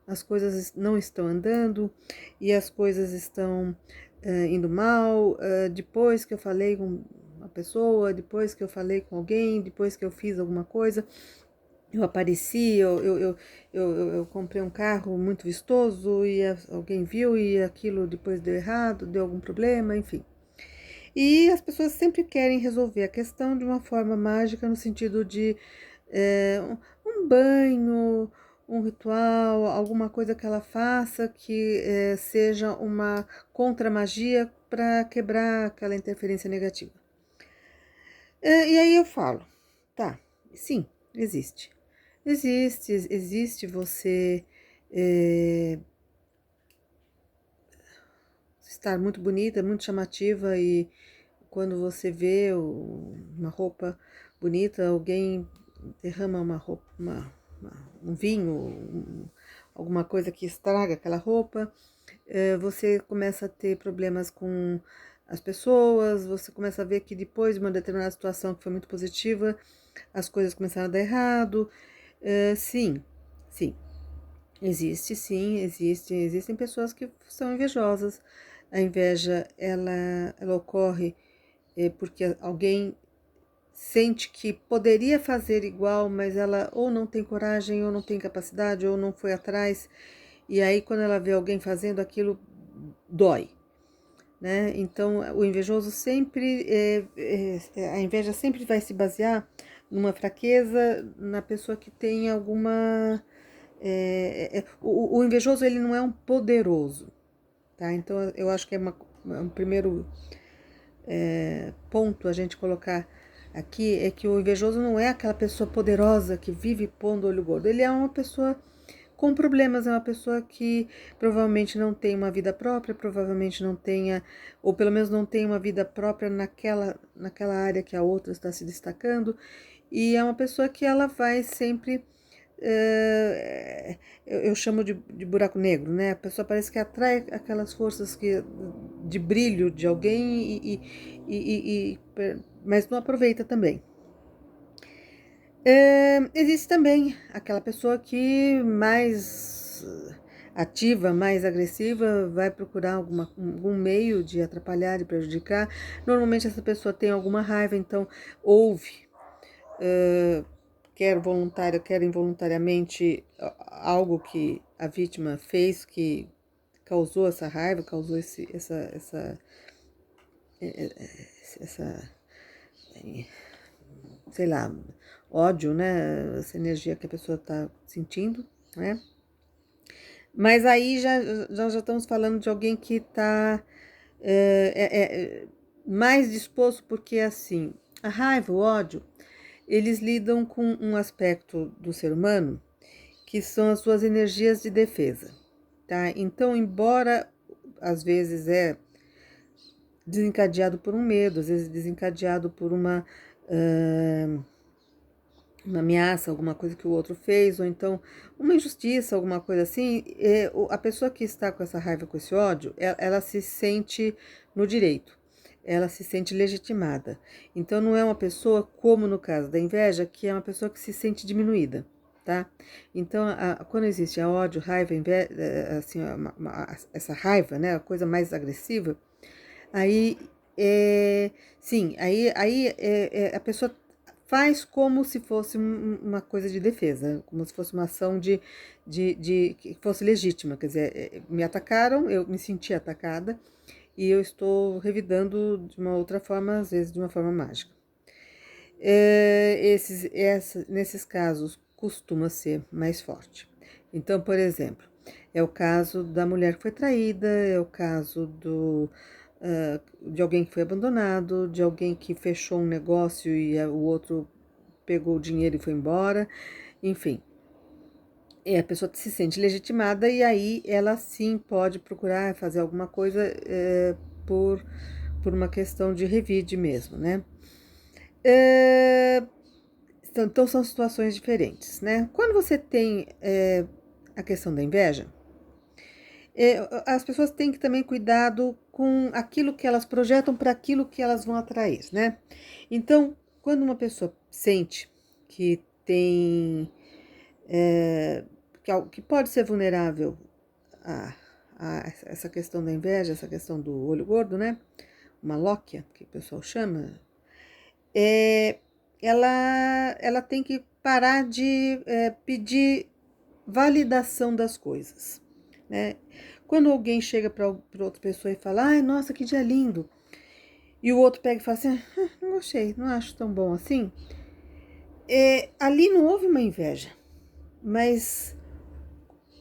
as coisas não estão andando e as coisas estão indo mal, depois que eu falei com uma pessoa, depois que eu falei com alguém, depois que eu fiz alguma coisa, eu apareci, eu comprei um carro muito vistoso e alguém viu e aquilo depois deu errado, deu algum problema, enfim. E as pessoas sempre querem resolver a questão de uma forma mágica, no sentido de um banho, um ritual, alguma coisa que ela faça que seja uma contra-magia para quebrar aquela interferência negativa. E aí eu falo, tá, sim, existe. Existe você estar muito bonita, muito chamativa e quando você vê uma roupa bonita, alguém derrama uma roupa, um vinho, alguma coisa que estraga aquela roupa, você começa a ter problemas com as pessoas, você começa a ver que depois de uma determinada situação que foi muito positiva, as coisas começaram a dar errado. Sim, sim, existem pessoas que são invejosas. A inveja, ela ocorre porque alguém sente que poderia fazer igual, mas ela ou não tem coragem, ou não tem capacidade, ou não foi atrás, e aí quando ela vê alguém fazendo aquilo, dói, né? Então, o invejoso sempre, a inveja sempre vai se basear numa fraqueza, na pessoa que tem alguma... o invejoso, ele não é um poderoso, tá? Então, eu acho que é um primeiro ponto a gente colocar aqui, é que o invejoso não é aquela pessoa poderosa que vive pondo olho gordo. Ele é uma pessoa com problemas, é uma pessoa que provavelmente não tem uma vida própria, provavelmente não tenha, ou pelo menos não tem uma vida própria naquela área que a outra está se destacando, e é uma pessoa que ela vai sempre... eu chamo de buraco negro, né? A pessoa parece que atrai aquelas forças de brilho de alguém, mas não aproveita também. Existe também aquela pessoa que mais ativa, mais agressiva, vai procurar algum meio de atrapalhar e prejudicar. Normalmente essa pessoa tem alguma raiva, então ouve, quer voluntária, quer involuntariamente, algo que a vítima fez que causou essa raiva, causou essa sei lá, ódio, né? Essa energia que a pessoa está sentindo, né? Mas aí já estamos falando de alguém que está mais disposto, porque assim, a raiva, o ódio, eles lidam com um aspecto do ser humano que são as suas energias de defesa, tá? Então, embora às vezes desencadeado por um medo, às vezes desencadeado por uma ameaça, alguma coisa que o outro fez, ou então uma injustiça, alguma coisa assim, a pessoa que está com essa raiva, com esse ódio, ela se sente no direito, ela se sente legitimada. Então não é uma pessoa, como no caso da inveja, que é uma pessoa que se sente diminuída, tá? Então, quando existe a ódio, raiva, inveja, assim, essa raiva, né, a coisa mais agressiva, aí, sim, aí a pessoa faz como se fosse uma coisa de defesa, como se fosse uma ação que fosse legítima, quer dizer, me atacaram, eu me senti atacada e eu estou revidando de uma outra forma, às vezes de uma forma mágica. Nesses casos, costuma ser mais forte. Então, por exemplo, é o caso da mulher que foi traída, é o caso de alguém que foi abandonado, de alguém que fechou um negócio e o outro pegou o dinheiro e foi embora, enfim. A pessoa se sente legitimada e aí ela sim pode procurar fazer alguma coisa por uma questão de revide mesmo, né? Então são situações diferentes, né? Quando você tem a questão da inveja, as pessoas têm que também cuidado com aquilo que elas projetam para aquilo que elas vão atrair, né? Então, quando uma pessoa sente que tem que pode ser vulnerável a essa questão da inveja, essa questão do olho gordo, né? Uma lóquia, que o pessoal chama, ela tem que parar de pedir validação das coisas, né? Quando alguém chega para outra pessoa e fala, ai, nossa, que dia lindo, e o outro pega e fala assim, não gostei, não acho tão bom assim, ali não houve uma inveja, mas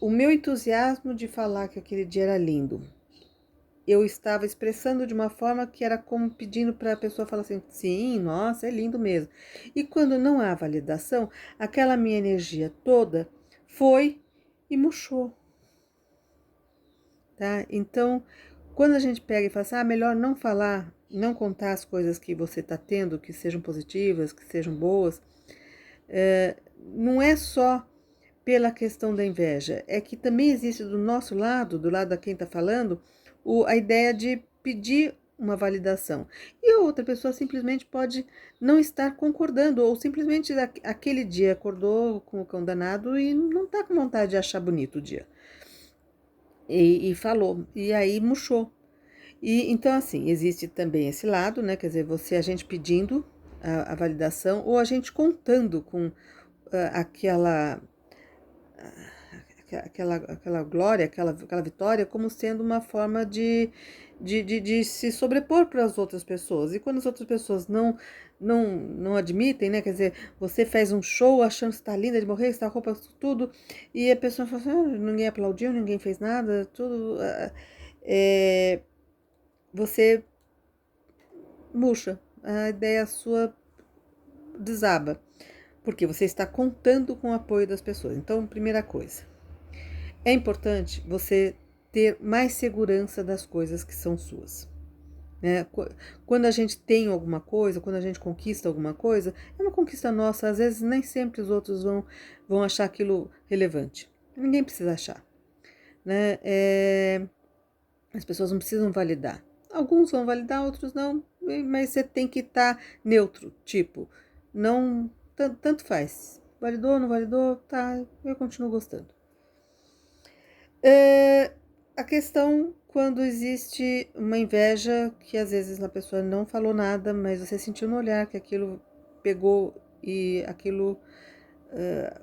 o meu entusiasmo de falar que aquele dia era lindo, eu estava expressando de uma forma que era como pedindo para a pessoa falar assim, sim, nossa, é lindo mesmo. E quando não há validação, aquela minha energia toda foi e murchou, tá? Então, quando a gente pega e fala assim, melhor não falar, não contar as coisas que você está tendo, que sejam positivas, que sejam boas, não é só pela questão da inveja, é que também existe do nosso lado, do lado da quem está falando, a ideia de pedir uma validação. E a outra pessoa simplesmente pode não estar concordando, ou simplesmente aquele dia acordou com o cão danado e não está com vontade de achar bonito o dia. E falou, e aí murchou. E então, assim, existe também esse lado, né? Quer dizer, a gente pedindo a validação, ou a gente contando com aquela glória, aquela vitória, como sendo uma forma de se sobrepor para as outras pessoas. E quando as outras pessoas não admitem, né? Quer dizer, você faz um show achando que está linda de morrer, está roupa, tudo, e a pessoa fala assim, ninguém aplaudiu, ninguém fez nada, tudo. Você murcha, a ideia sua desaba, porque você está contando com o apoio das pessoas. Então, primeira coisa, é importante você ter mais segurança das coisas que são suas, né? Quando a gente tem alguma coisa, quando a gente conquista alguma coisa, é uma conquista nossa, às vezes nem sempre os outros vão achar aquilo relevante. Ninguém precisa achar, né? As pessoas não precisam validar. Alguns vão validar, outros não, mas você tem que estar neutro, tipo, não, tanto faz. Validou, não validou, tá, eu continuo gostando. A questão quando existe uma inveja que às vezes a pessoa não falou nada, mas você sentiu no olhar que aquilo pegou e aquilo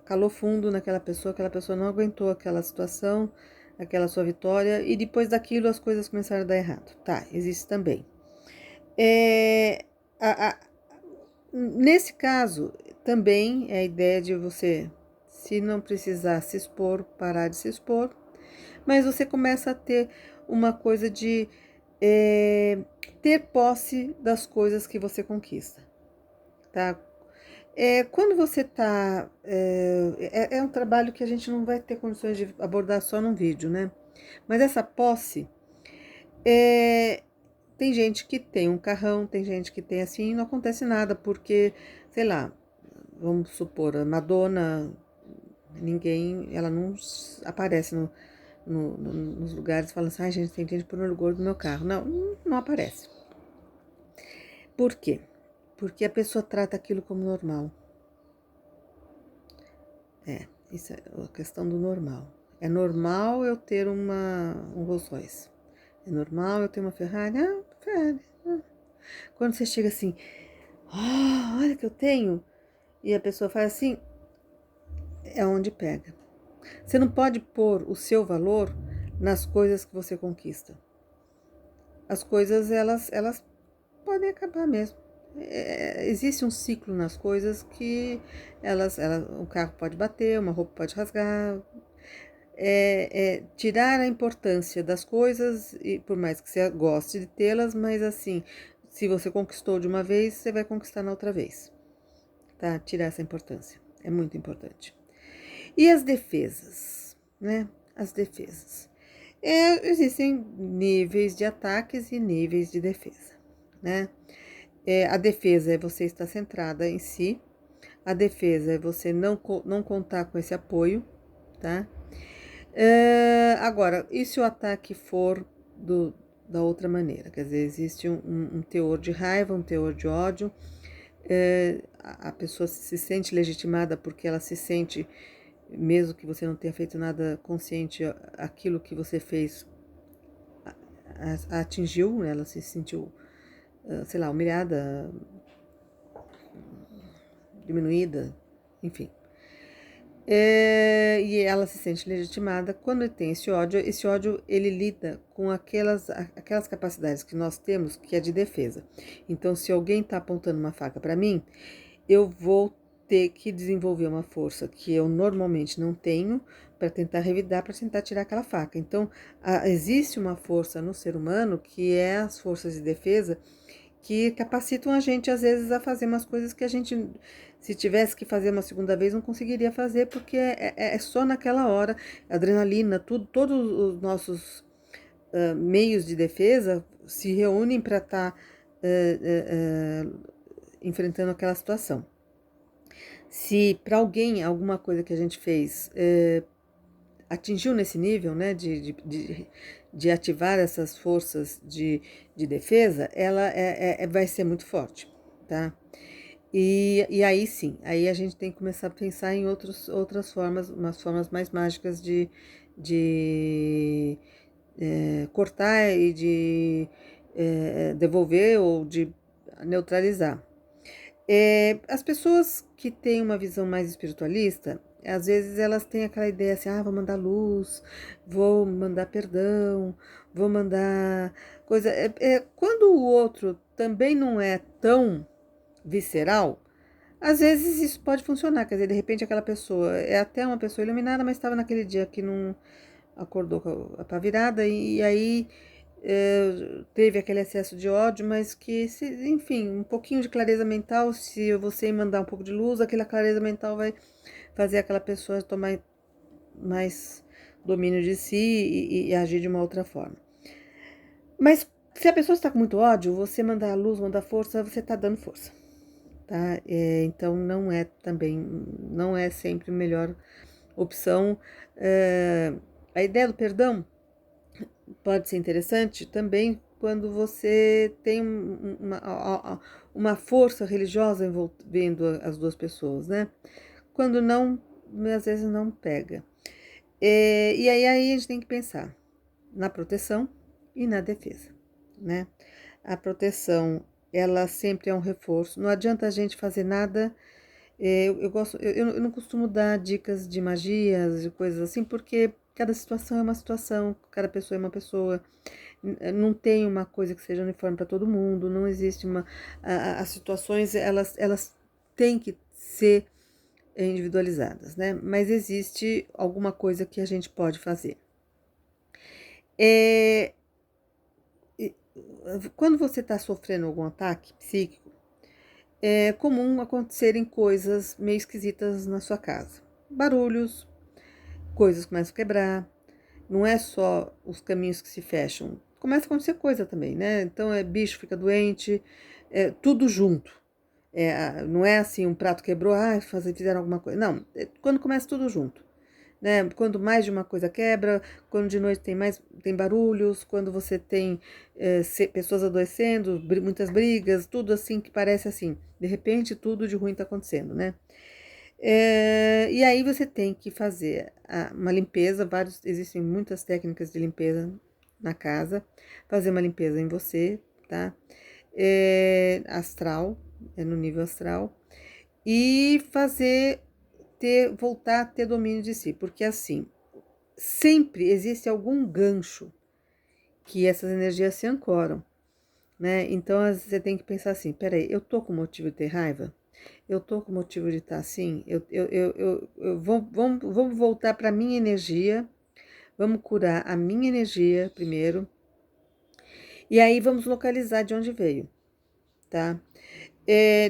calou fundo naquela pessoa, aquela pessoa não aguentou aquela situação, aquela sua vitória, e depois daquilo as coisas começaram a dar errado. Tá, existe também. Nesse caso, também é a ideia de você, se não precisar se expor, parar de se expor, mas você começa a ter uma coisa de ter posse das coisas que você conquista, tá? Quando você tá... é um trabalho que a gente não vai ter condições de abordar só num vídeo, né? Mas essa posse, tem gente que tem um carrão, tem gente que tem assim, e não acontece nada, porque, sei lá, vamos supor, a Madonna, ela não aparece nos lugares falando assim, gente, tem gente por olho gordo no meu carro. Não aparece. Por quê? Porque a pessoa trata aquilo como normal. Isso é a questão do normal. É normal eu ter um Rolls Royce. É normal eu ter uma Ferrari. Ferrari. Quando você chega assim, olha que eu tenho, e a pessoa faz assim, é onde pega. Você não pode pôr o seu valor nas coisas que você conquista. As coisas, elas podem acabar mesmo. Existe um ciclo nas coisas que o carro pode bater, uma roupa pode rasgar. Tirar a importância das coisas, e por mais que você goste de tê-las, mas assim, se você conquistou de uma vez, você vai conquistar na outra vez, tá? Tirar essa importância, é muito importante. E as defesas, né? As defesas. Existem níveis de ataques e níveis de defesa, né? A defesa é você estar centrada em si, a defesa é você não contar com esse apoio, tá? Agora, e se o ataque for da outra maneira? Quer dizer, existe um teor de raiva, um teor de ódio, a pessoa se sente legitimada porque ela se sente mesmo que você não tenha feito nada consciente, aquilo que você fez a atingiu, ela se sentiu, sei lá, humilhada, diminuída, enfim. E ela se sente legitimada. Quando tem esse ódio ele lida com aquelas capacidades que nós temos, que é de defesa. Então, se alguém está apontando uma faca para mim, eu vou ter que desenvolver uma força que eu normalmente não tenho para tentar revidar, para tentar tirar aquela faca. Então, existe uma força no ser humano que é as forças de defesa que capacitam a gente, às vezes, a fazer umas coisas que a gente, se tivesse que fazer uma segunda vez, não conseguiria fazer, porque é só naquela hora, adrenalina, todos os nossos meios de defesa se reúnem para estar enfrentando aquela situação. Se para alguém alguma coisa que a gente fez atingiu nesse nível, né, de ativar essas forças de defesa, ela vai ser muito forte, tá? E aí sim, aí a gente tem que começar a pensar em outras formas, umas formas mais mágicas de cortar e de devolver ou de neutralizar. As pessoas que têm uma visão mais espiritualista, às vezes elas têm aquela ideia assim, vou mandar luz, vou mandar perdão, vou mandar coisa. Quando o outro também não é tão visceral, às vezes isso pode funcionar. Quer dizer, de repente aquela pessoa é até uma pessoa iluminada, mas estava naquele dia que não acordou com a pá virada e aí teve aquele excesso de ódio, mas que, enfim, um pouquinho de clareza mental, se você mandar um pouco de luz, aquela clareza mental vai fazer aquela pessoa tomar mais domínio de si e agir de uma outra forma. Mas se a pessoa está com muito ódio, você mandar luz, mandar força, você está dando força, tá? Então não é sempre a melhor opção. A ideia do perdão pode ser interessante também quando você tem uma força religiosa envolvendo as duas pessoas, né? Quando não, às vezes não pega. E aí a gente tem que pensar na proteção e na defesa, né? A proteção, ela sempre é um reforço. Não adianta a gente fazer nada. Eu não costumo dar dicas de magias, de coisas assim, porque cada situação é uma situação, cada pessoa é uma pessoa. Não tem uma coisa que seja uniforme para todo mundo, não existe as situações, elas têm que ser individualizadas, né? Mas existe alguma coisa que a gente pode fazer. Quando você está sofrendo algum ataque psíquico, é comum acontecerem coisas meio esquisitas na sua casa. Barulhos, coisas começam a quebrar, não é só os caminhos que se fecham, começa a acontecer coisa também, né? Então, bicho fica doente, tudo junto. Não é assim, um prato quebrou, fizeram alguma coisa. Não, quando começa tudo junto. Né? Quando mais de uma coisa quebra, quando de noite tem barulhos, quando você tem pessoas adoecendo, muitas brigas, tudo assim que parece assim. De repente, tudo de ruim está acontecendo, né? E aí você tem que fazer uma limpeza, existem muitas técnicas de limpeza na casa, fazer uma limpeza em você, tá? Astral, no nível astral, e voltar a ter domínio de si, porque assim, sempre existe algum gancho que essas energias se ancoram, né? Então você tem que pensar assim, peraí, eu tô com motivo de ter raiva? Eu tô com motivo de estar assim? Vamos voltar para a minha energia, vamos curar a minha energia primeiro, e aí vamos localizar de onde veio, tá?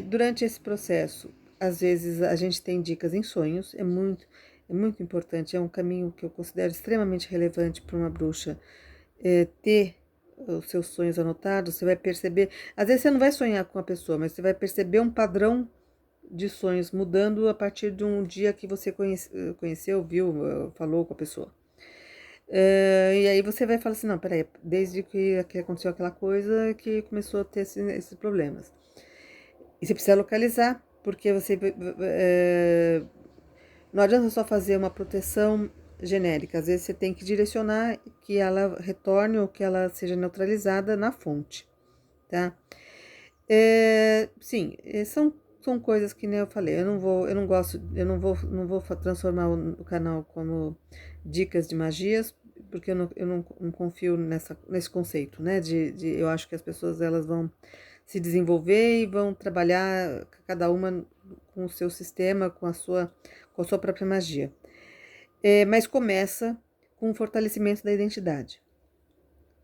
Durante esse processo, às vezes a gente tem dicas em sonhos, é muito importante, é um caminho que eu considero extremamente relevante para uma bruxa ter os seus sonhos anotados. Você vai perceber, às vezes você não vai sonhar com a pessoa, mas você vai perceber um padrão de sonhos mudando a partir de um dia que você conheceu, viu, falou com a pessoa. E aí você vai falar assim, não, peraí, desde que aconteceu aquela coisa que começou a ter esses problemas. E você precisa localizar, porque você Não adianta só fazer uma proteção genérica, às vezes você tem que direcionar que ela retorne ou que ela seja neutralizada na fonte, tá? Sim, são coisas que nem eu falei, eu não gosto, não vou transformar o canal como dicas de magias, porque não confio nesse conceito, né? Eu acho que as pessoas elas vão se desenvolver e vão trabalhar cada uma com o seu sistema, com a sua própria magia. Mas começa com o fortalecimento da identidade.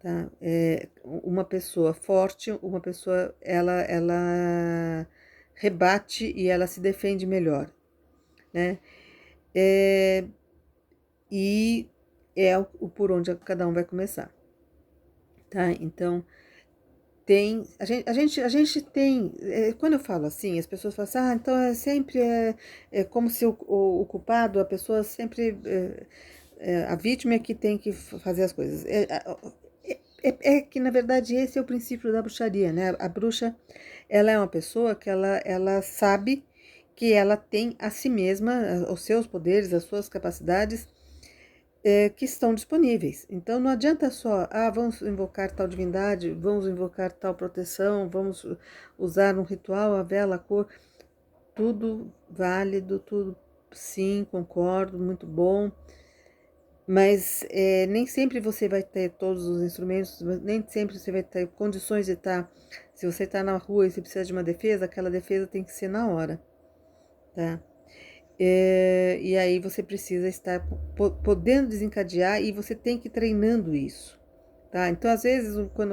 Tá? Uma pessoa forte, uma pessoa, ela rebate e ela se defende melhor, né? E é o por onde cada um vai começar, tá? Então, a gente tem, quando eu falo assim, as pessoas falam assim, então é como se o culpado, a pessoa sempre, a vítima é que tem que fazer as coisas. É que, na verdade, esse é o princípio da bruxaria, né? A bruxa, ela é uma pessoa que ela sabe que ela tem a si mesma, os seus poderes, as suas capacidades, que estão disponíveis. Então, não adianta só, vamos invocar tal divindade, vamos invocar tal proteção, vamos usar um ritual, a vela, a cor, tudo válido, tudo sim, concordo, muito bom. Mas nem sempre você vai ter todos os instrumentos, nem sempre você vai ter condições de estar. Se você está na rua e você precisa de uma defesa, aquela defesa tem que ser na hora, tá? E aí você precisa estar podendo desencadear e você tem que ir treinando isso, tá? Então, às vezes, quando